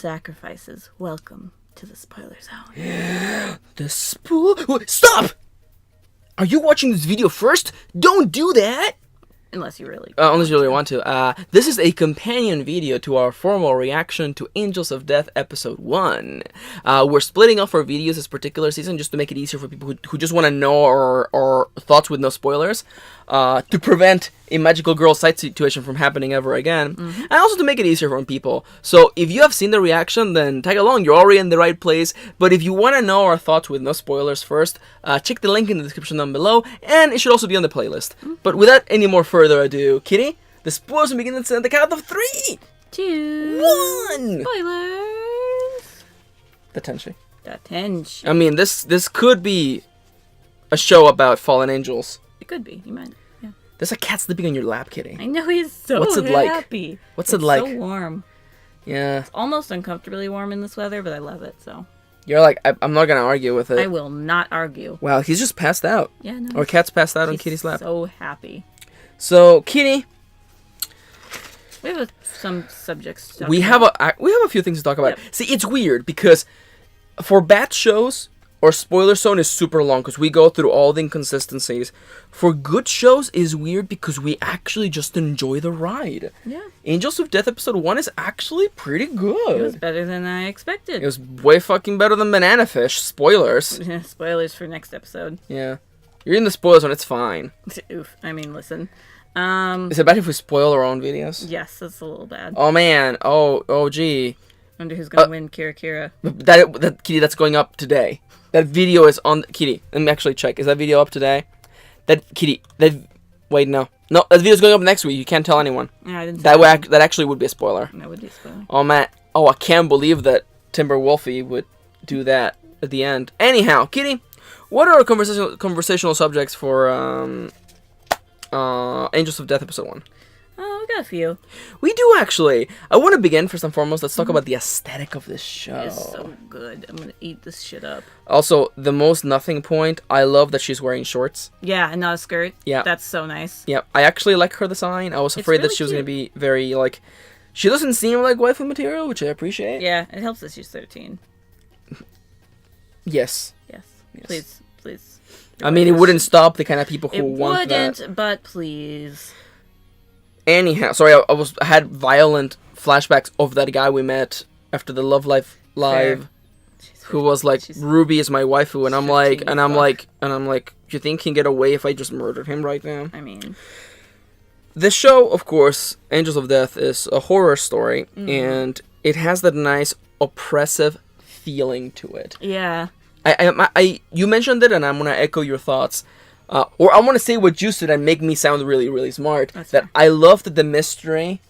sacrifices. Welcome to the spoiler zone. Stop! Are you watching this video first? Don't do that! Unless you really want to. This is a companion video to our formal reaction to Angels of Death Episode 1. We're splitting off our videos this particular season just to make it easier for people who just want to know our thoughts with no spoilers. To prevent a magical girl sight situation from happening ever again. And also to make it easier for people. So if you have seen the reaction, then tag along. You're already in the right place. But if you want to know our thoughts with no spoilers first, check the link in the description down below. And it should also be on the playlist. But without any more further ado, Kitty, the spoilers will begin at the count of 3, 2, 1. Spoilers. The tension. Attention. I mean, this could be a show about fallen angels. It could be. You might. Yeah. There's a cat sleeping on your lap, Kitty. I know, he's so What's it happy. Like? What's it like? It's so warm. Yeah. It's almost uncomfortably warm in this weather, but I love it, so. You're like, I'm not going to argue with it. I will not argue. Wow, he's just passed out. Yeah, no. Or cat's passed out on Kitty's lap. So happy. So, Kitty. We have some subjects to talk we about. have a few things to talk about. Yep. See, it's weird because for bad shows, our spoiler zone is super long because we go through all the inconsistencies. For good shows is weird because we actually just enjoy the ride. Yeah. Angels of Death Episode 1 is actually pretty good. It was better than I expected. It was way fucking better than Banana Fish. Spoilers. Spoilers for next episode. Yeah. You're in the spoiler zone, it's fine. Oof. I mean, listen. Is it bad if we spoil our own videos? Yes, that's a little bad. Oh man. Oh gee. Wonder who's gonna win Kira. That Kitty, that's going up today. That video is on Kitty. Let me actually check. Is that video up today? Wait, no, that video's going up next week. You can't tell anyone. Yeah, I didn't. That actually would be a spoiler. That would be a spoiler. Oh man. Oh, I can't believe that Timber Wolfie would do that at the end. Anyhow, Kitty, what are our conversational subjects for Angels of Death Episode 1? Oh, we got a few. We do, actually. I want to begin, first and foremost, let's talk about the aesthetic of this show. It's so good. I'm gonna eat this shit up. Also, the most nothing point, I love that she's wearing shorts. Yeah, and not a skirt. Yeah. That's so nice. Yeah, I actually like her design. I was afraid really that she was cute. going to be very, like... She doesn't seem like waifu material, which I appreciate. Yeah, it helps that she's 13. Yes. Yes. Yes. Please. I mean, it wouldn't stop the kind of people who It want that. wouldn't, but please. Anyhow, sorry, I had violent flashbacks of that guy we met after the Love Life Live, who was like, Ruby is my waifu, and I'm like, you think he can get away if I just murdered him right now? I mean, this show, of course, Angels of Death, is a horror story, and it has that nice oppressive feeling to it. yeah. You mentioned it, and I'm gonna echo your thoughts. Or I want to say what you said and make me sound really, really smart. That's that fair. I love that the mystery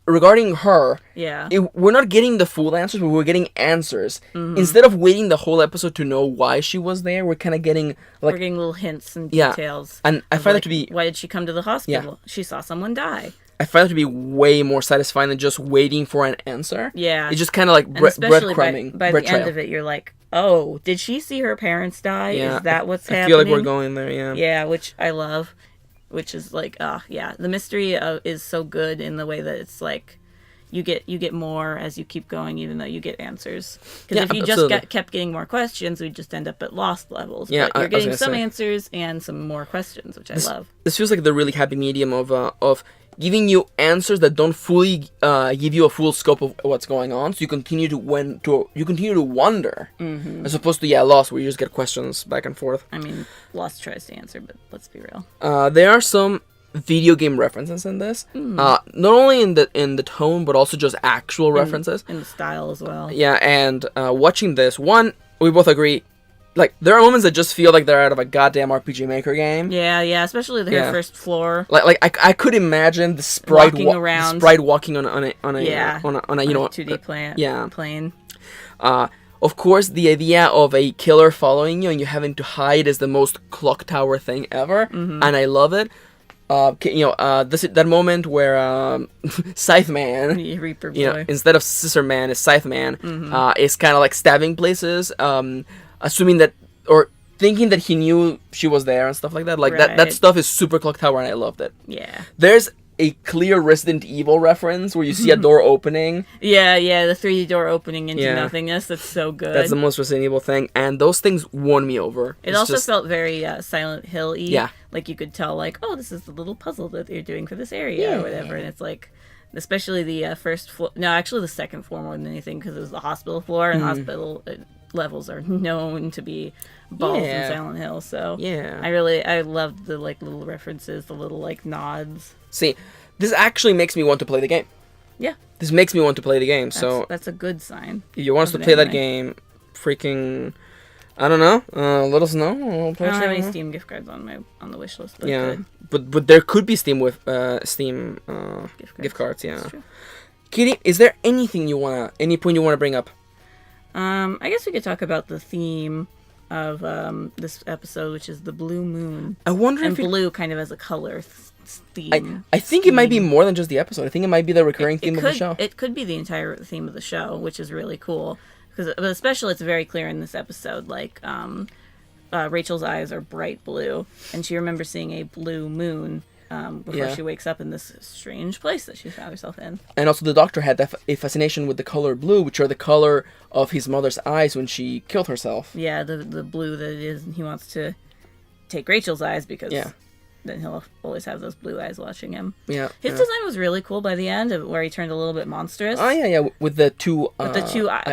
regarding her, Yeah. we're not getting the full answers, but we're getting answers. Instead of waiting the whole episode to know why she was there, we're kind of getting like We're getting little hints and Yeah. details. And I of, find like, that to be why did she come to the hospital? She saw someone die. I find that to be way more satisfying than just waiting for an answer. Yeah. It's just kind of like And especially breadcrumbing. by bread the end trail. of it, you're like, oh, did she see her parents die? Yeah, Is that what's I happening? feel like we're going there, yeah. Yeah, which I love. Which is like, yeah. The mystery is so good in the way that it's like, you get more as you keep going, even though you get answers. Because if you absolutely. just kept getting more questions, we'd just end up at lost levels. Yeah, but you're getting I was some gonna say. answers and some more questions, which I love. This feels like the really happy medium of giving you answers that don't fully give you a full scope of what's going on, so you continue to wonder, as opposed to lost, where you just get questions back and forth. I mean, Lost tries to answer, but let's be real. There are some video game references in this, not only in the tone, but also just actual references. In the style as well. Yeah, and watching this, one, we both agree, like, there are moments that just feel like they're out of a goddamn RPG Maker game. Yeah, especially her first floor. Like I could imagine the sprite Walking around. the sprite walking on a 2D plane. Of course, the idea of a killer following you and you having to hide is the most clock tower thing ever, and I love it. That moment where Scythe Man, Reaper Boy, instead of Scissor Man, is Scythe Man, is kind of like stabbing places, assuming that, or thinking that he knew she was there and stuff like that. Like that stuff is super clock tower, and I loved it. Yeah. There's a clear Resident Evil reference where you see a door opening. Yeah, the 3D door opening into Yeah. nothingness. That's so good. That's the most Resident Evil thing, and those things won me over. It also felt very Silent Hill-y. Yeah. Like, you could tell, like, oh, this is the little puzzle that you're doing for this area or whatever. And it's like, especially the first floor. No, actually the second floor more than anything, because it was the hospital floor, and hospital levels are known to be balls in Silent Hill. So I loved the like little references, the little like nods. See, this actually makes me want to play the game. Yeah. This makes me want to play the game. That's a good sign. If you want us to play that game, freaking, I don't know. Let us know. I don't have any Steam gift cards on the wish list. But yeah, but there could be Steam with Steam gift cards. Yeah. That's true. Kitty, is there any point you wanna bring up? I guess we could talk about the theme of this episode, which is the blue moon. I wonder if blue kind of as a color theme. I think it might be more than just the episode. I think it might be the recurring theme of the show. It could be the entire theme of the show, which is really cool. But especially, it's very clear in this episode. Like, Rachel's eyes are bright blue, and she remembers seeing a blue moon before she wakes up in this strange place that she found herself in. And also, the Doctor had a fascination with the color blue, which are the color of his mother's eyes when she killed herself. Yeah, the blue that it is, and he wants to take Rachel's eyes because then he'll always have those blue eyes watching him. Yeah, his design was really cool by the end, where he turned a little bit monstrous. Oh yeah, with the two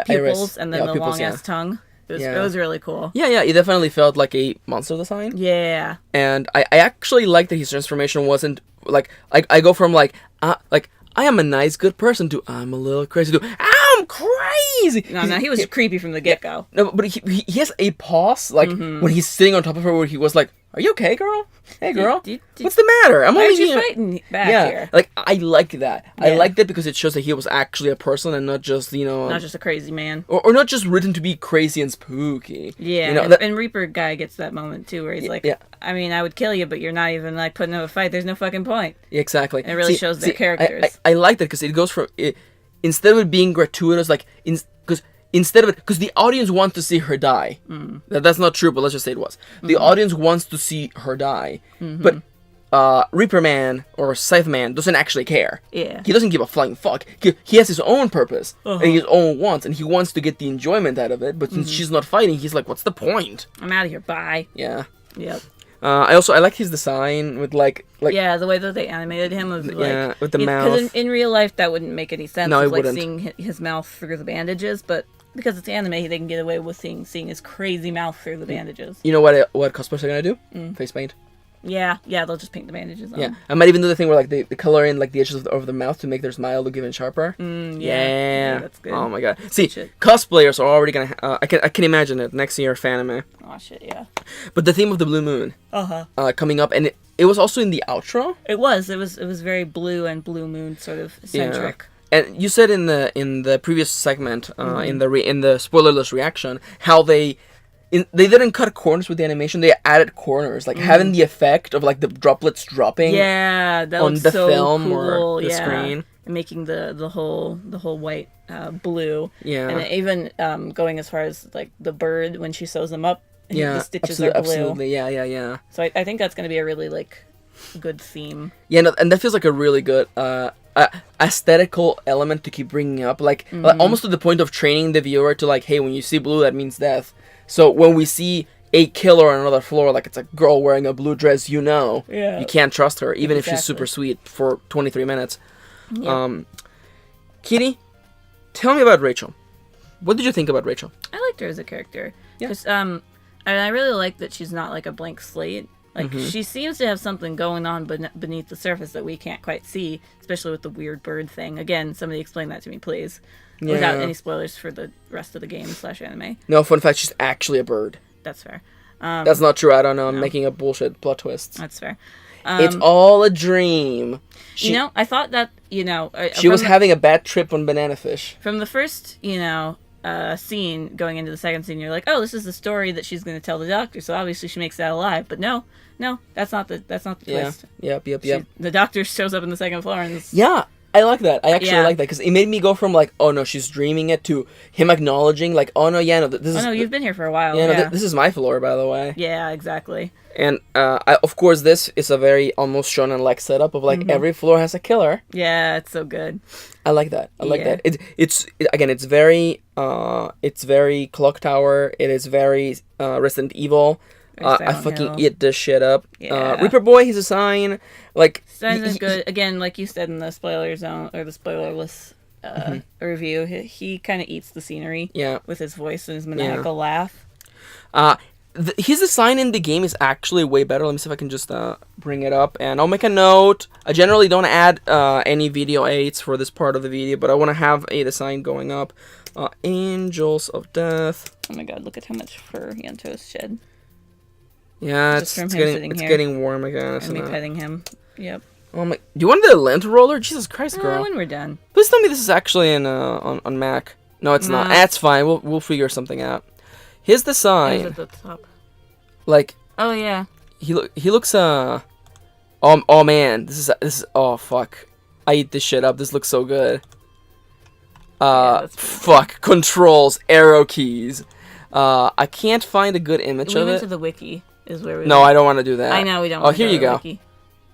pupils and then the long ass tongue. It was really cool. Yeah, it definitely felt like a monster design. Yeah. And I actually like that his transformation wasn't like I go from like I am a nice good person to I'm a little crazy to I'm crazy. No, he was creepy from the get-go. No, but he has a pause when he's sitting on top of her where he was like, "Are you okay, girl? Hey, girl, what's the matter? I'm only fighting back here." Like, I like that. Yeah. I like that because it shows that he was actually a person and not just not just a crazy man, or not just written to be crazy and spooky. Yeah, and Reaper guy gets that moment too, where he's like, "I mean, I would kill you, but you're not even like putting up a fight. There's no fucking point." Exactly. And it really shows their characters. I like that because it goes from instead of it being gratuitous, like because the audience wants to see her die. That's not true, but let's just say it was. The audience wants to see her die. But Reaper Man or Scythe Man doesn't actually care. Yeah. He doesn't give a flying fuck. He has his own purpose and his own wants, and he wants to get the enjoyment out of it. But since she's not fighting, he's like, "What's the point? I'm out of here. Bye." Yeah. Yep. I like his design with like the way that they animated him with with the mouth. Because in real life that wouldn't make any sense. No, it wouldn't. Seeing his mouth through the bandages, but because it's anime, they can get away with seeing his crazy mouth through the bandages. You know what cosplayers are gonna do? Face paint. Yeah, they'll just paint the bandages on. Yeah, I might even do the thing where like they color in like the edges of the mouth to make their smile look even sharper. Yeah, that's good. Oh my god! See, cosplayers are already gonna. I can imagine it next year, Fanime. Oh shit, yeah. But the theme of the blue moon, coming up, and it was also in the outro. It was very blue and blue moon sort of centric. Yeah. And you said in the previous segment, in the spoilerless reaction, how they didn't cut corners with the animation. They added corners, like having the effect of like the droplets dropping. Yeah, that on the so film cool. Or the screen, and making the whole white blue. Yeah, and even going as far as like the bird when she sews them up. And the stitches are blue. Absolutely, yeah. So I think that's going to be a really like good theme. Yeah, no, and that feels like a really good aesthetical element to keep bringing up, like almost to the point of training the viewer to like, hey, when you see blue, that means death. So when we see a killer on another floor, like it's a girl wearing a blue dress, you can't trust her, even if she's super sweet for 23 minutes. Yep. Kitty, tell me about Rachel. What did you think about Rachel? I liked her as a character. Because and I really like that she's not like a blank slate. Like, she seems to have something going on beneath the surface that we can't quite see, especially with the weird bird thing. Again, somebody explain that to me, please. Yeah. Without any spoilers for the rest of the game / anime. No, fun fact, she's actually a bird. That's fair. That's not true. I don't know. I'm making a bullshit plot twist. That's fair. It's all a dream. I thought that, she was having a bad trip on banana fish. From the first, scene going into the second scene, you're like, oh, this is the story that she's going to tell the Doctor, so obviously she makes that alive. But no, that's not the twist. Yep. The Doctor shows up in the second floor and I like that. I actually like that because it made me go from like, oh no, she's dreaming it, to him acknowledging like, oh no, yeah, no, this is. Oh no, you've been here for a while. Yeah, no, this is my floor, by the way. Yeah, exactly. And of course, this is a very almost shonen-like setup of like every floor has a killer. Yeah, it's so good. I like that. I like that. It's very Clock Tower. It is very Resident Evil. I fucking eat this shit up. Yeah. Reaper Boy, he's a sign. Like signs is good. Again, like you said in the spoiler zone or the spoilerless review, he kind of eats the scenery. Yeah. With his voice and his maniacal laugh. His design in the game is actually way better. Let me see if I can just bring it up, and I'll make a note. I generally don't add any video aids for this part of the video, but I want to have a design going up. Angels of Death. Oh my god, look at how much fur Yanto's shed. Yeah, it's getting warm again. And me petting him. Yep. Oh my! Do you want the lint roller? Jesus Christ, girl! When we're done. Please tell me this is actually on Mac. No, it's not. That's fine. We'll figure something out. Here's the sign. It's at the top. Like. Oh yeah. He looks oh man, this is oh fuck. I eat this shit up. This looks so good. Fuck, controls, arrow keys. I can't find a good image of it. We went to the wiki. Is where we No, I don't want to do that. I know we don't. Oh, here you go. Wiki.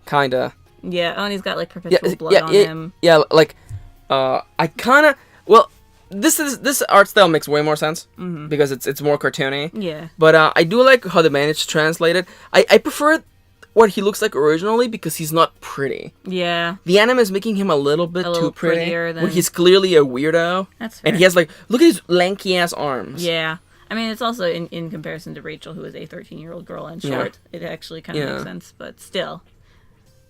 Kinda. Yeah. Oh, and he's got like perpetual blood on him. Yeah, like I kinda this art style makes way more sense because it's more cartoony. Yeah. But I do like how they managed to translate it. I prefer what he looks like originally because he's not pretty. Yeah. The anime is making him a little bit too pretty. When he's clearly a weirdo. That's fair. And he has like, look at his lanky ass arms. Yeah. I mean, it's also in comparison to Rachel, who is a 13-year-old girl and short. It actually kind of makes sense, but still.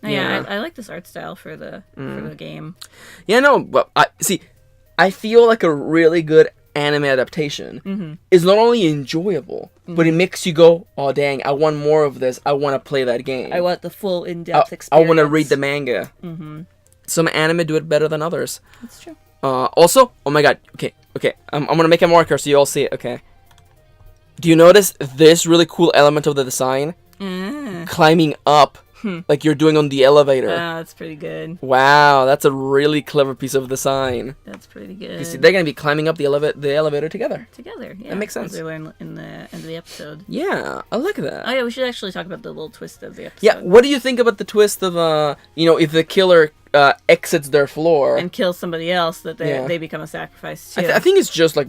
No, I like this art style for the game. Yeah, no, but I feel like a really good anime adaptation is not only enjoyable, but it makes you go, oh dang, I want more of this. I want to play that game. I want the full in-depth experience. I want to read the manga. Some anime do it better than others. That's true. Also, oh my god, okay, I'm gonna make a marker so you all see it, okay. Do you notice this really cool element of the design? Climbing up. Like you're doing on the elevator. Oh, that's pretty good. Wow, that's a really clever piece of design. That's pretty good. You see, they're going to be climbing up the elevator together. Together, yeah. That makes sense. As we learn in the end of the episode. Yeah, I like that. Oh yeah, we should actually talk about the little twist of the episode. Yeah, what do you think about the twist of, if the killer exits their floor and kills somebody else, that they become a sacrifice too? I think it's just like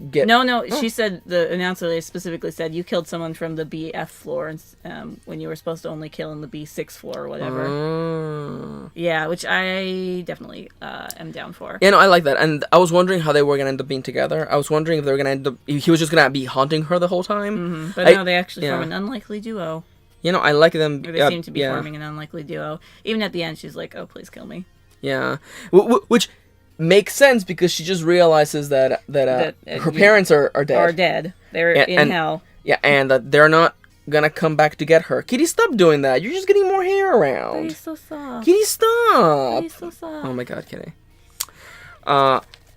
get. No. She said, the announcer specifically said you killed someone from the BF floor, and when you were supposed to only kill in the B6 floor or whatever. Yeah, which I definitely am down for. Yeah, no, I like that, and I was wondering how they were gonna end up being together. I was wondering if they were gonna end up. If he was just gonna be haunting her the whole time. But no, they actually form an unlikely duo. I like them. Or they seem to be forming an unlikely duo. Even at the end, she's like, "Oh, please kill me." Yeah, which makes sense because she just realizes that her parents are dead. They're in hell. Yeah, and that they're not gonna come back to get her. Kitty, stop doing that. You're just getting more hair around. He's so soft. Kitty, stop. He's so soft. Oh my god, Kitty.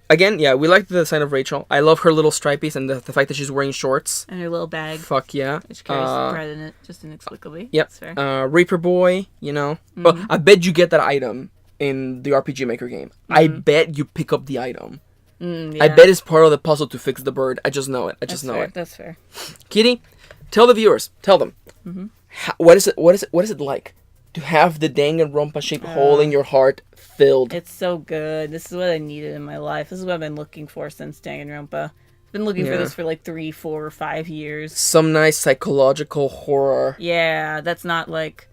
Again, yeah, we like the design of Rachel. I love her little stripies and the fact that she's wearing shorts. And her little bag. Fuck yeah. Which carries bread in it, just inexplicably. Yep. That's fair. Reaper Boy, Well, I bet you get that item in the RPG Maker game. I bet you pick up the item. Yeah. I bet it's part of the puzzle to fix the bird. I just know it. I just know it. That's fair. Kitty, tell the viewers. Tell them. What is it like to have the Danganronpa-shaped hole in your heart filled? It's so good. This is what I needed in my life. This is what I've been looking for since Danganronpa. I've been looking for this for like 3, 4, 5 years. Some nice psychological horror. Yeah, that's not like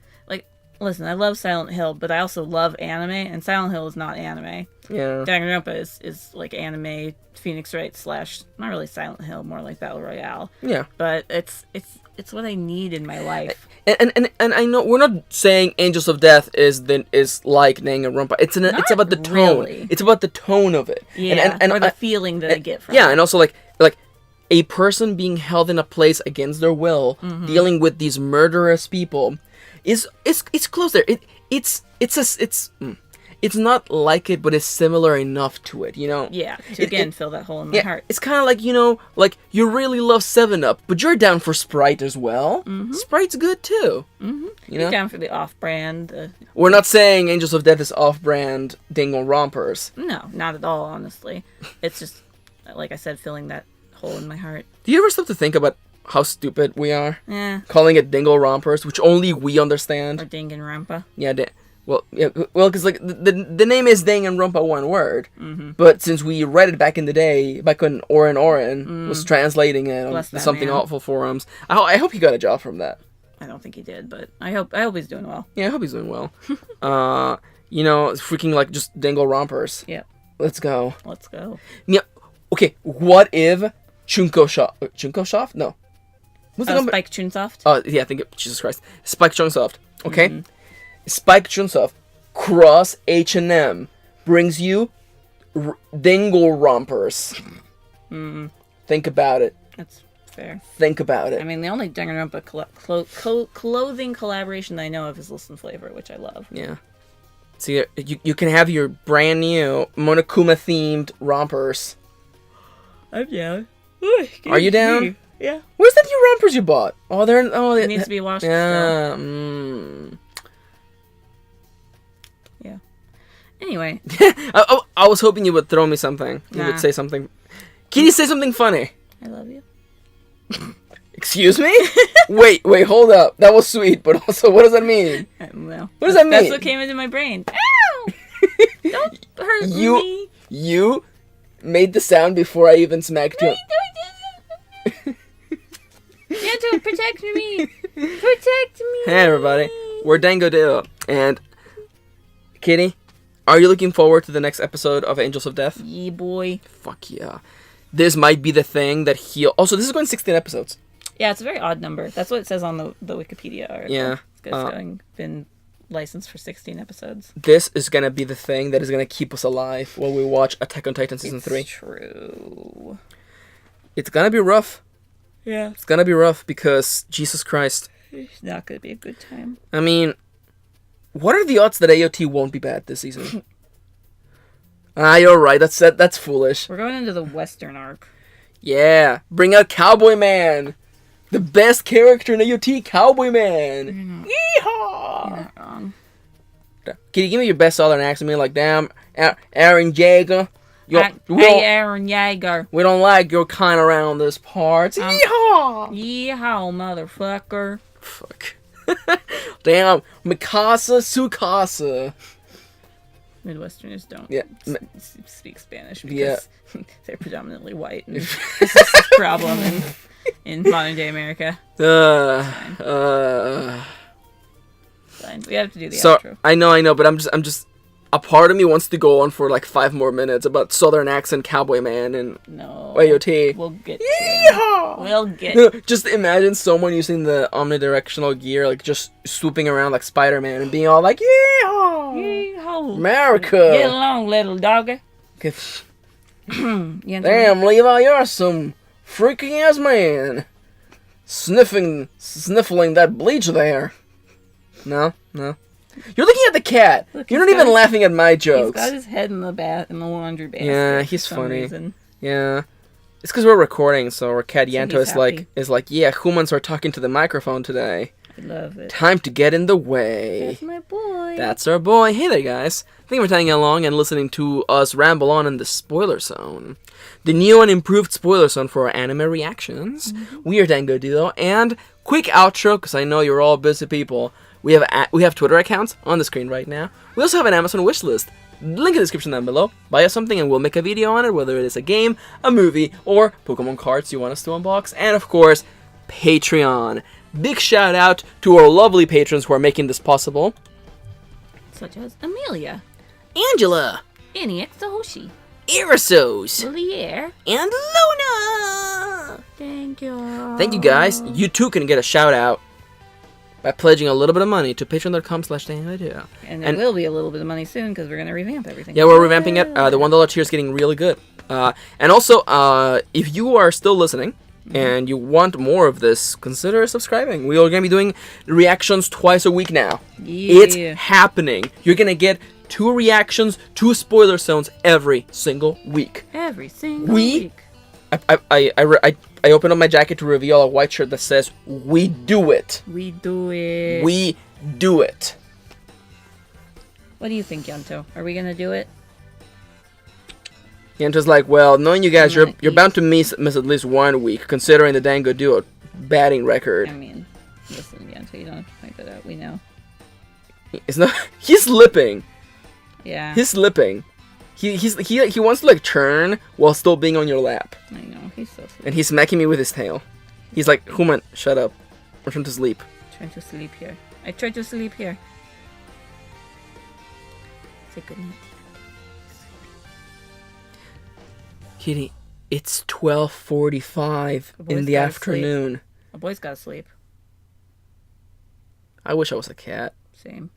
listen, I love Silent Hill, but I also love anime, and Silent Hill is not anime. Yeah. Danganronpa is like anime, Phoenix Wright / not really Silent Hill, more like Battle Royale. Yeah. But it's what I need in my life. And I know we're not saying Angels of Death is like Danganronpa. It's about the tone. Really. It's about the tone of it. Yeah. Or the feeling that I get from it. Yeah, and also like a person being held in a place against their will, dealing with these murderous people, is close there. It's not like it, but it's similar enough to it, Yeah, to fill that hole in my heart. It's kind of like, like you really love 7-Up, but you're down for Sprite as well. Sprite's good too. You know? Down for the off-brand. We're not saying Angels of Death is off-brand Dingle Rompers. No, not at all, honestly. It's just, like I said, filling that hole in my heart. Do you ever stop to think about how stupid we are? Yeah. Calling it Dingle Rompers, which only we understand. Or Danganronpa. Yeah, because like the name is Danganronpa one word, but since we read it back in the day, back when Oren was translating it on something awful forums, I hope he got a job from that. I don't think he did, but I hope he's doing well. Yeah, I hope he's doing well. It's freaking like just Dingle Rompers. Yeah. Let's go. Let's go. Yeah. Okay. What if Chunkosoft? No. What's the Spike Chunsoft? Oh yeah, I think Jesus Christ. Spike Chunsoft. Okay. Spike Chunsoft cross H&M brings you Dingle Rompers. Think about it. That's fair. Think about it. I mean, the only Danganronpa clothing collaboration that I know of is Listen Flavor, which I love. Yeah. So you can have your brand new Monokuma themed rompers. I'm down. Are you down? Yeah. Where's the new rompers you bought? Oh, it needs to be washed. Yeah. Yeah. Anyway. I was hoping you would throw me something. You would say something. Kitty, say something funny. I love you. Excuse me? wait, hold up. That was sweet, but also, what does that mean? I don't know. What does that mean? That's what came into my brain. Ow! Don't hurt me. You made the sound before I even smacked you. Santa, protect me. Protect me. Hey, everybody. We're Dango Duo. And, Kitty, are you looking forward to the next episode of Angels of Death? Yeah, boy. Fuck yeah. This might be the thing that he'll... Also, this is going 16 episodes. Yeah, it's a very odd number. That's what it says on the Wikipedia article. Yeah. It's been licensed for 16 episodes. This is going to be the thing that is going to keep us alive while we watch Attack on Titan Season 3. It's true. It's going to be rough. Yeah. It's going to be rough because, Jesus Christ. It's not going to be a good time. I mean, what are the odds that AOT won't be bad this season? You're right. That's foolish. We're going into the Western arc. Yeah. Bring out Cowboy Man. The best character in AOT, Cowboy Man. Yeehaw! You're not wrong. Can you give me your best southern accent? Me like, damn, Aaron Jaeger. Hey, Aaron Yeager. We don't like your kind around this parts. Yeehaw! Yeehaw, motherfucker. Fuck. Damn, Mikasa Sukasa. Midwesterners don't speak Spanish because they're predominantly white. And this is the problem in modern day America. Fine. We have to do the outro. I know, but I'm just. A part of me wants to go on for like 5 more minutes about Southern accent Cowboy Man and AOT. We'll get to it. We'll get Just imagine someone using the omnidirectional gear, like just swooping around like Spider-Man and being all like, yeehaw! Yeehaw! America! Get along, little doggy. Damn, Levi, you're some freaking ass man. Sniffling that bleach there. No. You're looking at the cat. Look, you're not even laughing at my jokes. He's got his head in the laundry basket. Yeah, he's funny. Reason. Yeah. It's because we're recording, so our cat Yanto is like, yeah, humans are talking to the microphone today. I love it. Time to get in the way. That's my boy. That's our boy. Hey there, guys. Thank you for tagging along and listening to us ramble on in the spoiler zone. The new and improved spoiler zone for our anime reactions. We are Dango Duo, and quick outro, because I know you're all busy people. We have Twitter accounts on the screen right now. We also have an Amazon wish list. Link in the description down below. Buy us something and we'll make a video on it, whether it is a game, a movie, or Pokemon cards you want us to unbox. And of course, Patreon. Big shout out to our lovely patrons who are making this possible. Such as Amelia, Angela, Annie Hoshi, Irasos, Leire, and Luna. Thank you. Thank you guys. You too can get a shout out by pledging a little bit of money to patreon.com/DangoDuo. And there will be a little bit of money soon because we're going to revamp everything. Yeah, we're revamping it. The $1 tier is getting really good. And also, if you are still listening and you want more of this, consider subscribing. We are going to be doing reactions twice a week now. Yeah. It's happening. You're going to get 2 reactions, 2 spoiler zones every single week. Every single week. I opened up my jacket to reveal a white shirt that says, "We do it." We do it. We do it. What do you think, Yanto? Are we gonna do it? Yanto's like, well, knowing you guys, you're bound to miss at least 1 week, considering the Dango Duo batting record. I mean, listen, Yanto, you don't have to point that out. We know. It's not. He's slipping. Yeah. He's slipping. He wants to like turn while still being on your lap. I know. He's so sweet. And he's smacking me with his tail. He's like, Human, shut up. I'm trying to sleep. Trying to sleep here. I tried to sleep here. Say good night. Kitty, it's 12:45 in the afternoon. A boy's gotta sleep. I wish I was a cat. Same.